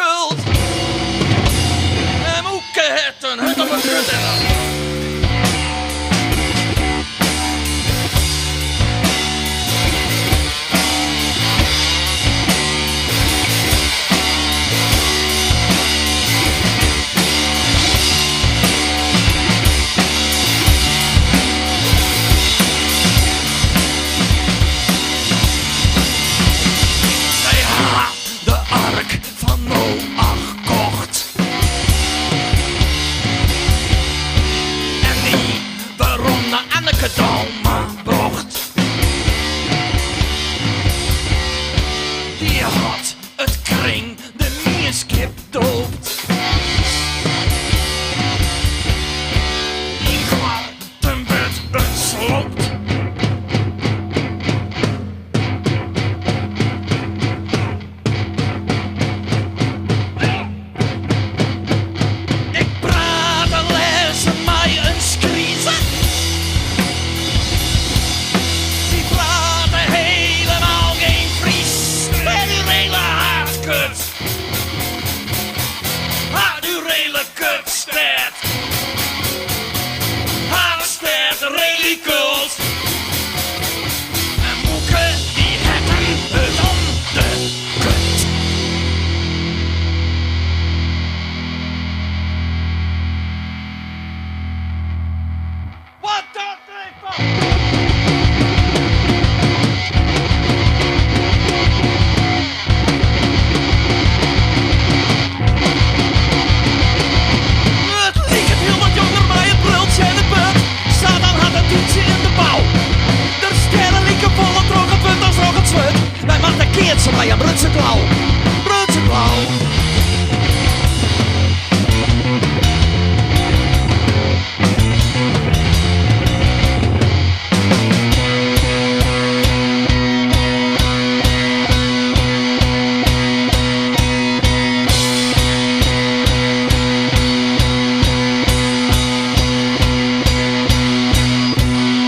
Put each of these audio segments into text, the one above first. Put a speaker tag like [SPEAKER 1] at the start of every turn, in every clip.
[SPEAKER 1] schuld. En moeke het een hut op een kut en dan. Die had het kring de meerskip doopt. Die kwartenbed het sloopt. Ik praat en lees mij een skrieze. Die praten helemaal geen Fries. En die hele haardkut. Hadurele kutstad. Haarstad relikult. En boeken die hebben het om de kut. What the fuck? Wij maken een keertje bij een Brutse klauw. Brutse klauw.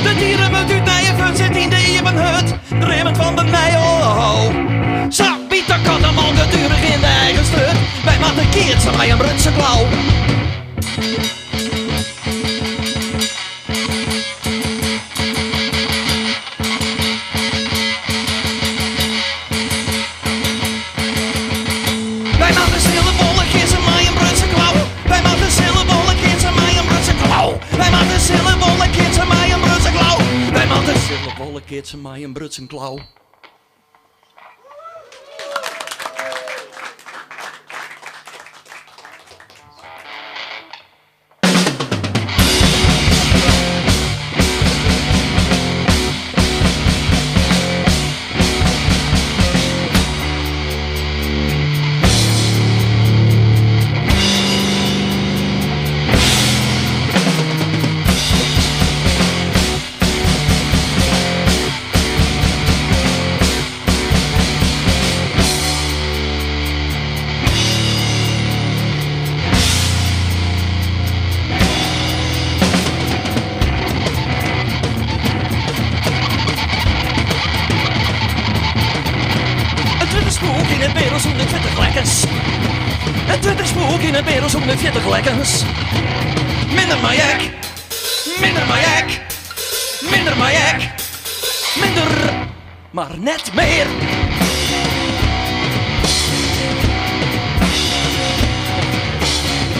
[SPEAKER 1] De dieren met u naar je vun zit in de evenhut. Drimmend van de Nijl. Sabiet de kat hem al gedurig in de eigen strut. Wij maken een keertje bij een Brutse klauw. Wij maken zilverbolle keertje bij een Brutse klauw. Wij maken zilverbolle keertje bij een Brutse klauw. Wij maken zilverbolle keertje bij een Brutse klauw. Wij maken zilverbolle keertje bij een Brutse klauw. In het wereld zonder 20 lekkers. En 20 spook in het wereld zonder 40 lekkers. Minder majak, minder majak, minder majak, minder, maar net meer.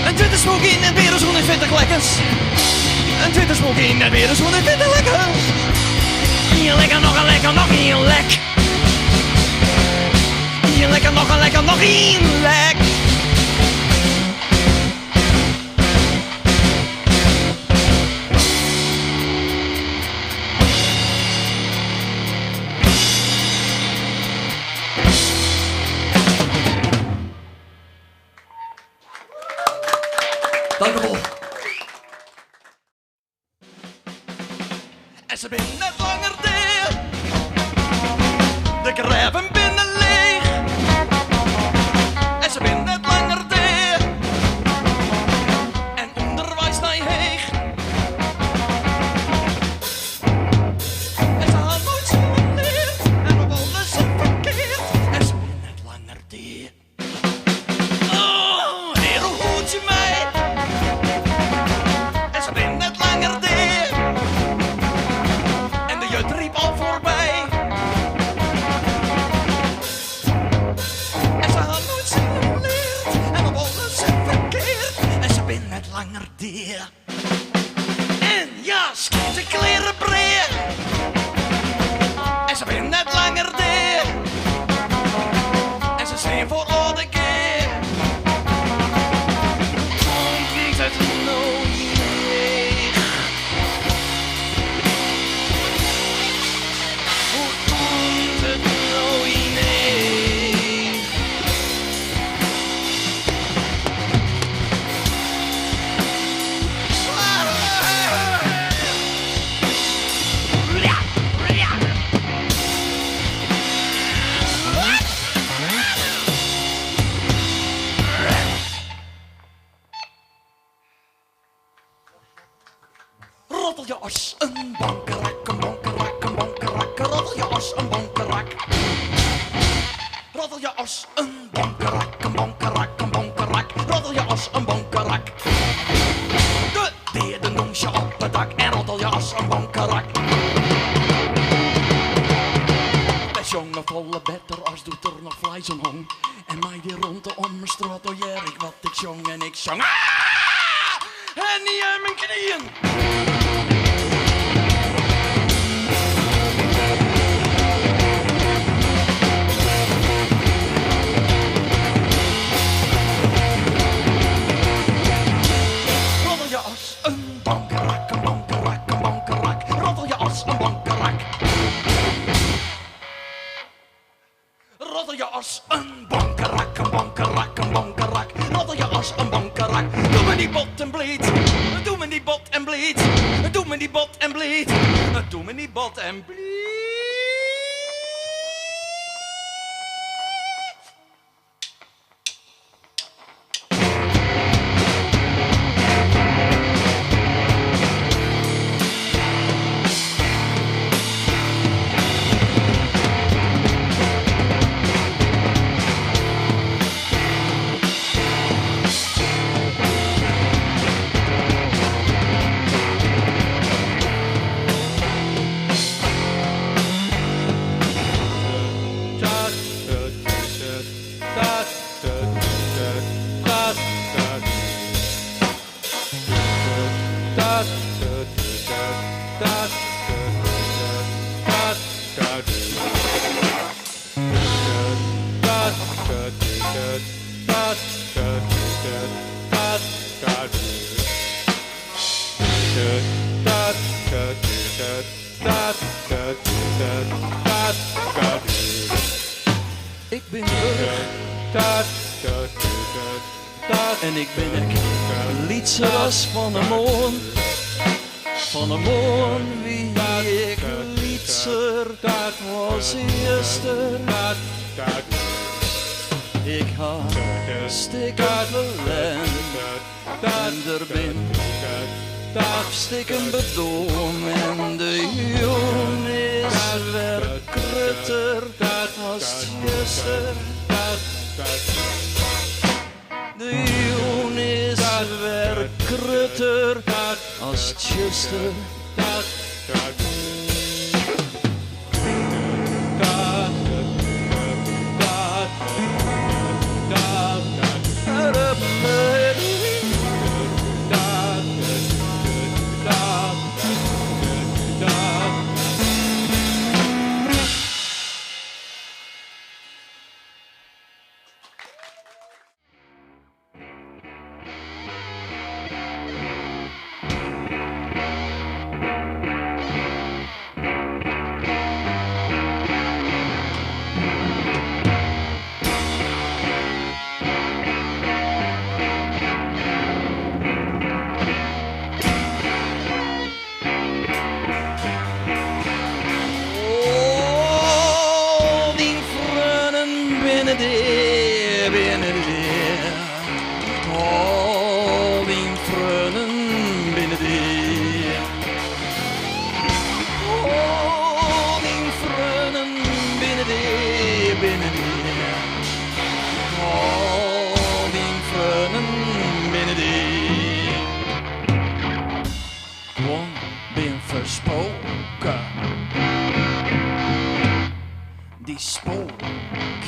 [SPEAKER 1] En 20 spook in het wereld zonder 40 lekkers. En 20 spook in het wereld zonder 40 lekkers. Hier lekker, nog een lekker, nog een lek. Hier lekker, nog één lek. Dank u wel. En ze binnen net langer deel. De graven binnen leeg. En ze binnen net langer deel. En onderwijs naar heeg. En ze hadden nooit zo geleerd. En op alles is verkeerd. En ze binnen net langer deel. een bonkerak, een bonkerak, een bonkerak. Roddel je os, een bonkerak. Roddel je os, een bonkerak, een bonkerak, een bonkerak. Roddel je os, een bonkerak. De derde noemt je op het dak en roddel je os, een bonkerak. De jongen volle better als doet er nog vlees omhang. En mij die rond om mijn straat, oh ja, ik wat ik zong en ik zong. En niet aan mijn knieën. Roddel je als een bonkerak, een bonkerak, een bonkerak. Roddel je als een bonkerak. Roddel je als een bonkerak, een bonkerak, een bonkerak. Roddel je als een bonkerak. Doe me die bot en bleed. Doe me die bot en bleed. Doe me die bot en bleed. Doe me die bot en bleed. Ik ben Burg en ik ben een liedseras van de moon. Van de moon wie ik liedser was eerste. Ik had stikken verlend en er ben stikken bedoom en de joen is weer krutter als gisteren. De joen is weer krutter als gisteren. Al die vrienden binnen die. Al die vrienden binnen die, binnen die. Al die vrienden binnen die. Gewoon ben versproken. Die spook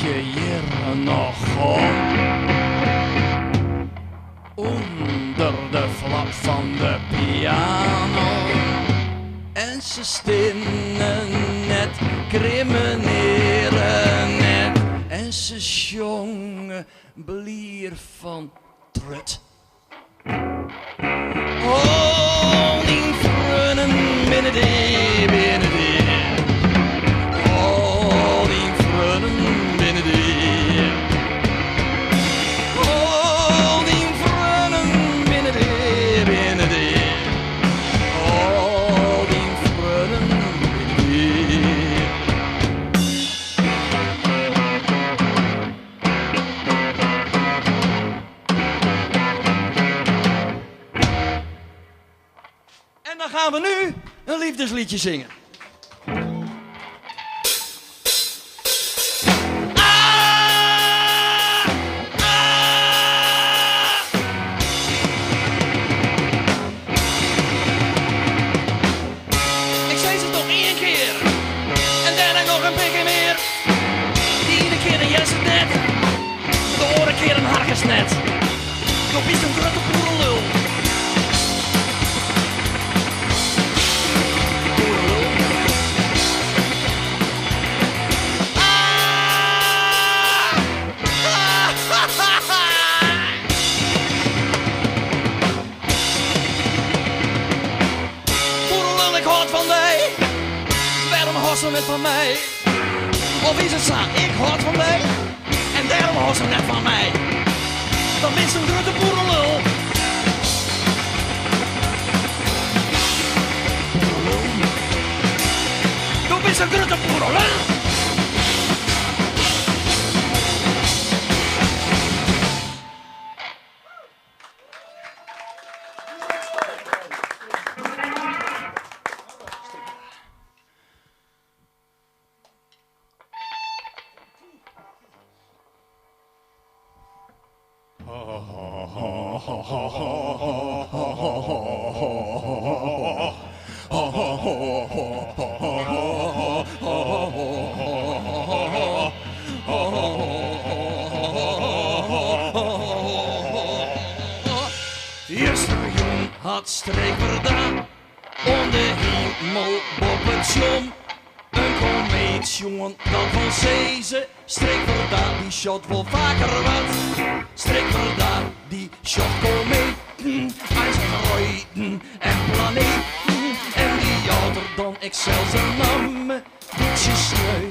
[SPEAKER 1] je hier nog om. Onder de flap van de piano. En ze stinnen net, crimineren net. En ze zongen blier van trut. Oh, die vrienden binnen die, binnen die. Oh, die vrienden binnen die. Oh, die vrienden binnen die, binnen die. Oh, die vrienden binnen die. liefdesliedje zingen. Ik zei ze toch één keer en daarna nog een beetje meer. Die ene keer een jesset, de andere keer een harkensnet. Je bent een grote boerenlul. Boerenlul, ik houd van mij. Waarom houdt ze net van mij? Of is het zo, ik houd van mij en daarom houdt ze net van mij. Dan is een grote boerenlul. Dan is een grote boerenlul. Gisteren had streekverda onder hemel op het zon. Een komeetsjongen dat van Zezen. Streekverda die shot wel vaker wat. Streekverda die shot kometen. Aardroiden en planeten. En die ouder dan Excel zijn naam. Beetje sneu.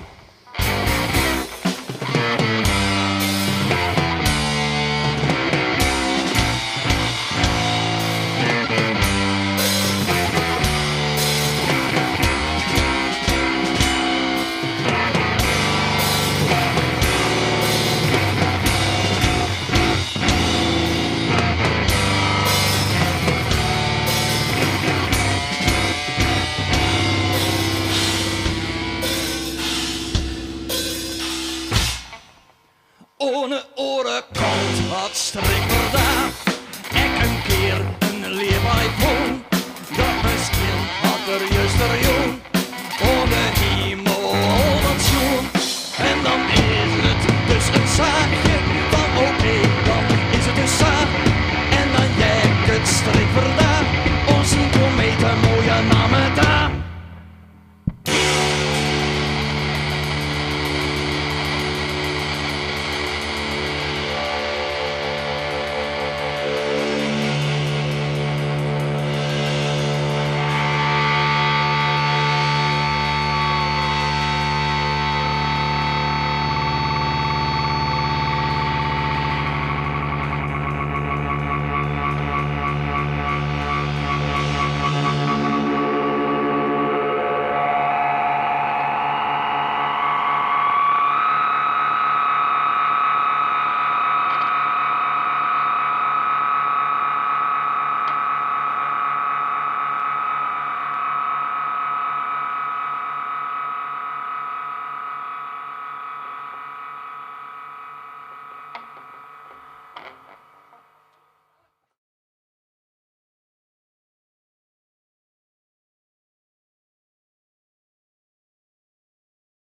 [SPEAKER 1] Ohne oren koud had Streekverda. Ik een keer een leerbij woon. Dat misschien had er je